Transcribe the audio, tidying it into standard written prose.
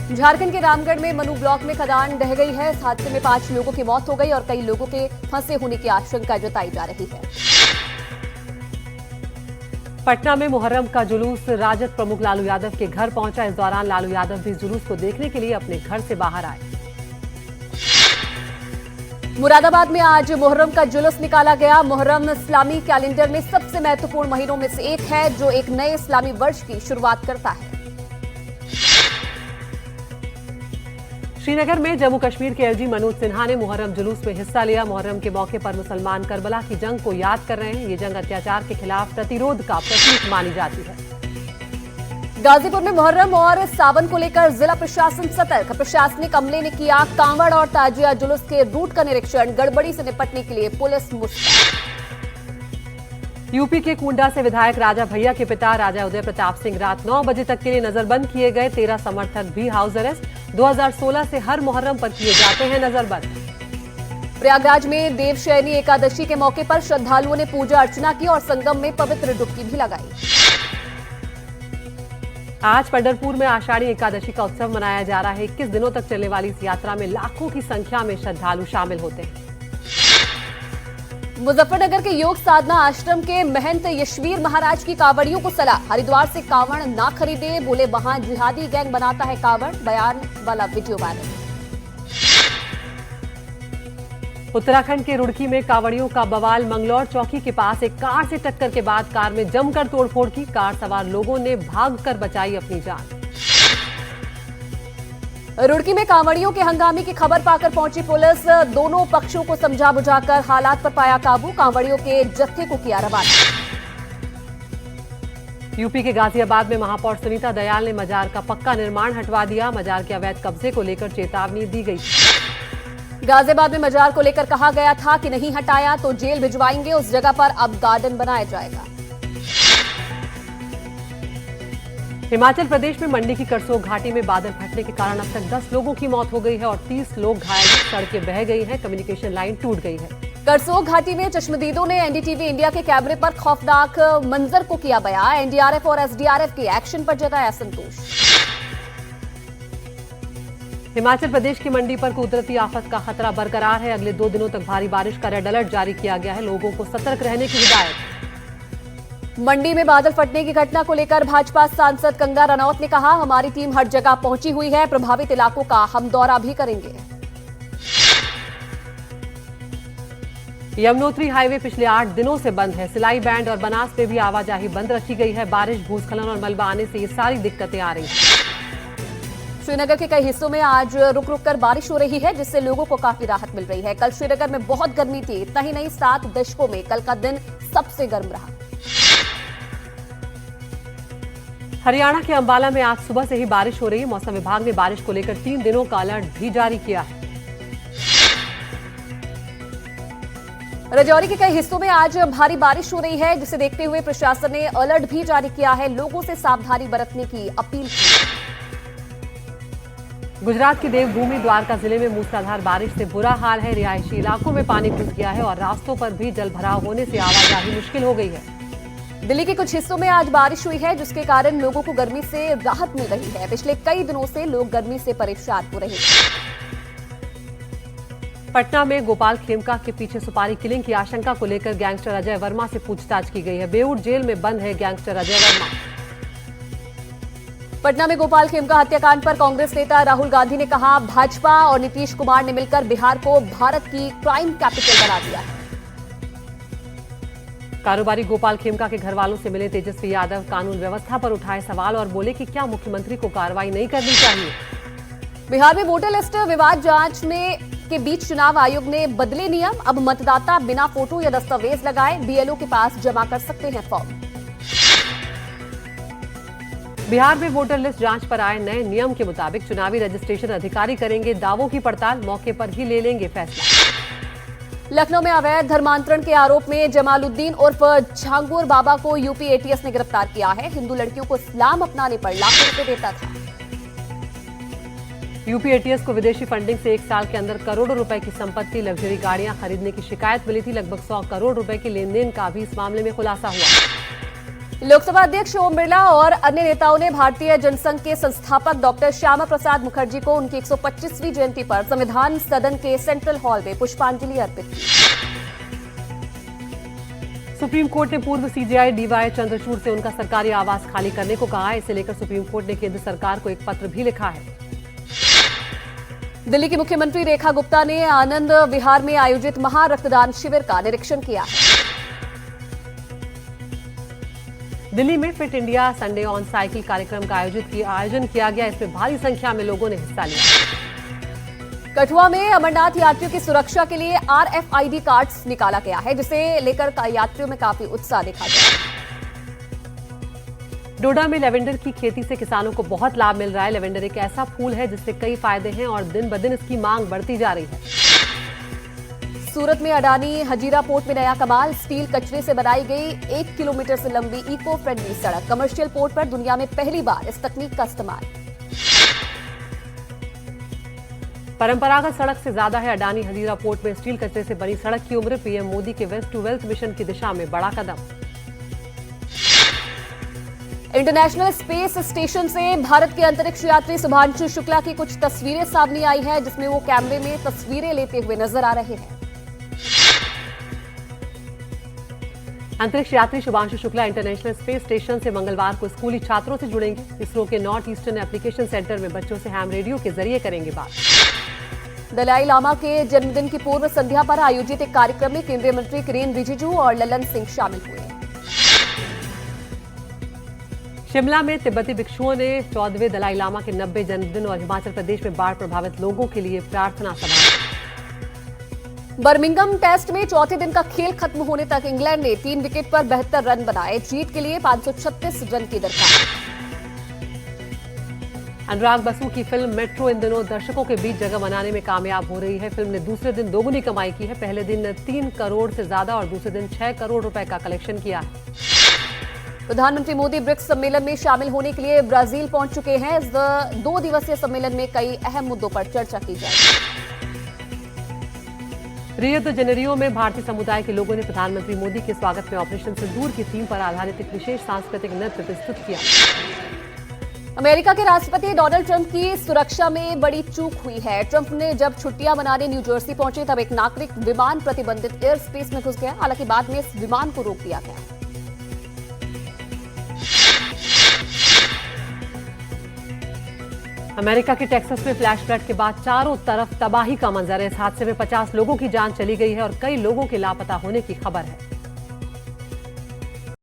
झारखंड के रामगढ़ में मनु ब्लॉक में खदान ढह गई है। इस हादसे में 5 लोगों की मौत हो गई और कई लोगों के फंसे होने की आशंका जताई जा रही है। पटना में मुहर्रम का जुलूस राजद प्रमुख लालू यादव के घर पहुंचा। इस दौरान लालू यादव भी जुलूस को देखने के लिए अपने घर से बाहर आए। मुरादाबाद में आज मुहर्रम का जुलूस निकाला गया। मुहर्रम इस्लामी कैलेंडर में सबसे महत्वपूर्ण महीनों में से एक है, जो एक नए इस्लामी वर्ष की शुरुआत करता है। श्रीनगर में जम्मू कश्मीर के एलजी मनोज सिन्हा ने मुहर्रम जुलूस में हिस्सा लिया। मुहर्रम के मौके पर मुसलमान करबला की जंग को याद कर रहे हैं। ये जंग अत्याचार के खिलाफ प्रतिरोध का प्रतीक मानी जाती है। गाजीपुर में मुहर्रम और सावन को लेकर जिला प्रशासन सतर्क। प्रशासनिक अमले ने किया कांवड़ और ताजिया जुलूस के रूट का निरीक्षण। गड़बड़ी से निपटने के लिए पुलिस मुस्तैद। यूपी के कुंडा से विधायक राजा भैया के पिता राजा उदय प्रताप सिंह रात 9 बजे तक के लिए नजरबंद किए गए। 13 समर्थक भी हाउस अरेस्ट। 2016 से हर मुहर्रम पर किए जाते हैं नजरबंद। प्रयागराज में देवशयनी एकादशी के मौके पर श्रद्धालुओं ने पूजा अर्चना की और संगम में पवित्र डुबकी भी लगाई। आज पंढरपुर में आषाढ़ी एकादशी का उत्सव मनाया जा रहा है। 21 दिनों तक चलने वाली इस यात्रा में लाखों की संख्या में श्रद्धालु शामिल होते हैं। मुजफ्फरनगर के योग साधना आश्रम के महंत यशवीर महाराज की कांवड़ियों को सलाह। हरिद्वार से कांवड़ ना खरीदे, बोले वहां जिहादी गैंग बनाता है कांवड़। बयान वाला वीडियो वायरल। उत्तराखंड के रुड़की में कांवड़ियों का बवाल। मंगलौर चौकी के पास एक कार से टक्कर के बाद कार में जमकर तोड़फोड़ की। कार सवार लोगों ने भागकर बचाई अपनी जान। रुड़की में कांवड़ियों के हंगामे की खबर पाकर पहुंची पुलिस। दोनों पक्षों को समझा बुझाकर हालात पर पाया काबू। कांवड़ियों के जत्थे को किया रवाना। यूपी के गाजियाबाद में महापौर सुनीता दयाल ने मजार का पक्का निर्माण हटवा दिया। मजार के अवैध कब्जे को लेकर चेतावनी दी गई। गाजियाबाद में मजार को लेकर कहा गया था कि नहीं हटाया तो जेल भिजवाएंगे। उस जगह पर अब गार्डन बनाया जाएगा। हिमाचल प्रदेश में मंडी की करसोग घाटी में बादल फटने के कारण अब तक 10 लोगों की मौत हो गई है और 30 लोग घायल हैं। सड़कें बह गई हैं, कम्युनिकेशन लाइन टूट गई है। करसोग घाटी में चश्मदीदों ने एनडीटीवी इंडिया के कैमरे पर खौफनाक मंजर को किया बयां। एनडीआरएफ और एसडीआरएफ के एक्शन पर जताया संतोष। हिमाचल प्रदेश की मंडी पर कुदरती आफत का खतरा बरकरार है। अगले 2 दिनों तक भारी बारिश का रेड अलर्ट जारी किया गया है। लोगों को सतर्क रहने की हिदायत। मंडी में बादल फटने की घटना को लेकर भाजपा सांसद गंगा रनौत ने कहा, हमारी टीम हर जगह पहुंची हुई है। प्रभावित इलाकों का हम दौरा भी करेंगे। यमुनोत्री हाईवे पिछले 8 दिनों से बंद है। सिलाई बैंड और बनास में भी आवाजाही बंद रखी गई है। बारिश, भूस्खलन और मलबा आने से ये सारी दिक्कतें आ रही हैं। श्रीनगर के कई हिस्सों में आज रुक रुक कर बारिश हो रही है, जिससे लोगों को काफी राहत मिल रही है। कल श्रीनगर में बहुत गर्मी थी। इतना ही नहीं, 7 दशकों में कल का दिन सबसे गर्म रहा। हरियाणा के अंबाला में आज सुबह से ही बारिश हो रही है। मौसम विभाग ने बारिश को लेकर 3 दिनों का अलर्ट भी जारी किया है। राजौरी के कई हिस्सों में आज भारी बारिश हो रही है, जिसे देखते हुए प्रशासन ने अलर्ट भी जारी किया है। लोगों से सावधानी बरतने की अपील की। गुजरात की देवभूमि द्वारका जिले में मूसलाधार बारिश से बुरा हाल है। रिहायशी इलाकों में पानी घुस गया है और रास्तों पर भी जलभराव होने से आवाजाही मुश्किल हो गई है। दिल्ली के कुछ हिस्सों में आज बारिश हुई है, जिसके कारण लोगों को गर्मी से राहत मिल रही है। पिछले कई दिनों से लोग गर्मी से परेशान हो रहे हैं। पटना में गोपाल खेमका के पीछे सुपारी किलिंग की आशंका को लेकर गैंगस्टर अजय वर्मा से पूछताछ की गई है। बेऊर जेल में बंद है गैंगस्टर अजय वर्मा। पटना में गोपाल खेमका हत्याकांड पर कांग्रेस नेता राहुल गांधी ने कहा, भाजपा और नीतीश कुमार ने मिलकर बिहार को भारत की क्राइम कैपिटल बना दिया है। कारोबारी गोपाल खेमका के घर वालों से मिले तेजस्वी यादव। कानून व्यवस्था पर उठाए सवाल और बोले कि क्या मुख्यमंत्री को कार्रवाई नहीं करनी चाहिए। बिहार में वोटर लिस्ट विवाद जांच के बीच चुनाव आयोग ने बदले नियम। अब मतदाता बिना फोटो या दस्तावेज लगाए बीएलओ के पास जमा कर सकते हैं फॉर्म। बिहार में वोटर लिस्ट जांच पर आए नए नियम के मुताबिक चुनावी रजिस्ट्रेशन अधिकारी करेंगे दावों की पड़ताल। मौके पर ही ले लेंगे फैसला। लखनऊ में अवैध धर्मांतरण के आरोप में जमालुद्दीन उर्फ झांगुर बाबा को यूपी एटीएस ने गिरफ्तार किया है। हिंदू लड़कियों को इस्लाम अपनाने पर लाखों रुपए देता था। यूपी एटीएस को विदेशी फंडिंग से 1 साल के अंदर करोड़ों रुपए की संपत्ति, लग्जरी गाड़ियां खरीदने की शिकायत मिली थी। लगभग 100 करोड़ रुपए के लेन देन का भी इस मामले में खुलासा हुआ। लोकसभा अध्यक्ष ओम बिरला और अन्य नेताओं ने भारतीय जनसंघ के संस्थापक डॉक्टर श्यामा प्रसाद मुखर्जी को उनकी 125वीं जयंती पर संविधान सदन के सेंट्रल हॉल में पुष्पांजलि अर्पित की। सुप्रीम कोर्ट ने पूर्व सीजेआई डीवाई चंद्रचूड़ से उनका सरकारी आवास खाली करने को कहा है। इसे लेकर सुप्रीम कोर्ट ने केंद्र सरकार को एक पत्र भी लिखा है। दिल्ली की मुख्यमंत्री रेखा गुप्ता ने आनंद विहार में आयोजित महा रक्तदान शिविर का निरीक्षण किया है। दिल्ली में fit India Sunday on cycle कार्यक्रम का आयोजन किया गया। इसमें भारी संख्या में लोगों ने हिस्सा लिया। कठुआ में अमरनाथ यात्रियों की सुरक्षा के लिए RFID कार्ड्स निकाला गया है, जिसे लेकर यात्रियों में काफी उत्साह देखा गया। डोडा में लेवेंडर की खेती से किसानों को बहुत लाभ मिल रहा है। लेवेंडर एक ऐसा फूल है जिससे कई फायदे हैं और दिन ब दिन इसकी मांग बढ़ती जा रही है। सूरत में अडानी हजीरा पोर्ट में नया कमाल, स्टील कचरे से बनाई गई 1 किलोमीटर से लंबी इको फ्रेंडली सड़क। कमर्शियल पोर्ट पर दुनिया में पहली बार इस तकनीक का इस्तेमाल। परंपरागत सड़क से ज्यादा है अडानी हजीरा पोर्ट में स्टील कचरे से बनी सड़क की उम्र। पीएम मोदी के वेस्ट टू वेल्थ मिशन की दिशा में बड़ा कदम। इंटरनेशनल स्पेस स्टेशन से भारत के अंतरिक्ष यात्री शुभांशु शुक्ला की कुछ तस्वीरें सामने आई हैं, जिसमें वो कैमरे में तस्वीरें लेते हुए नजर आ रहे हैं। अंतरिक्ष यात्री Shubhanshu Shukla international space station से मंगलवार को स्कूली छात्रों से जुड़ेंगे। इसरो के नॉर्थ ईस्टर्न एप्लीकेशन सेंटर में बच्चों से हैम रेडियो के जरिए करेंगे बात। दलाई लामा के जन्मदिन की पूर्व संध्या पर आयोजित एक कार्यक्रम में केंद्रीय मंत्री किरेन रिजिजू और ललन सिंह शामिल हुए। शिमला में तिब्बती भिक्षुओं ने 14वें दलाई लामा के 90 जन्मदिन और हिमाचल प्रदेश में बाढ़ प्रभावित लोगों के लिए प्रार्थना सभा। बर्मिंघम टेस्ट में चौथे दिन का खेल खत्म होने तक इंग्लैंड ने 3 विकेट पर 72 रन बनाए। जीत के लिए 536 रन की दरकार। अनुराग बसु की फिल्म मेट्रो इन दिनों दर्शकों के बीच जगह बनाने में कामयाब हो रही है। फिल्म ने दूसरे दिन दोगुनी कमाई की है। पहले दिन 3 करोड़ से ज्यादा और दूसरे दिन 6 करोड़ रुपए का कलेक्शन किया है। प्रधानमंत्री मोदी ब्रिक्स सम्मेलन में शामिल होने के लिए ब्राजील पहुंच चुके हैं। इस 2 दिवसीय सम्मेलन में कई अहम मुद्दों पर चर्चा की जाएगी। रियो द जेनेरियो में भारतीय समुदाय के लोगों ने प्रधानमंत्री मोदी के स्वागत में ऑपरेशन सिंदूर की थीम पर आधारित एक विशेष सांस्कृतिक नृत्य प्रस्तुत किया। अमेरिका के राष्ट्रपति डोनाल्ड ट्रंप की सुरक्षा में बड़ी चूक हुई है। ट्रंप ने जब छुट्टियां मनाने न्यू जर्सी पहुंचे तब एक नागरिक विमान प्रतिबंधित एयर स्पेस में घुस गया। हालांकि बाद में इस विमान को रोक दिया गया। अमेरिका के टेक्सास में फ्लैश फ्लड के बाद चारों तरफ तबाही का मंजर है। इस हादसे में 50 लोगों की जान चली गई है और कई लोगों के लापता होने की खबर है।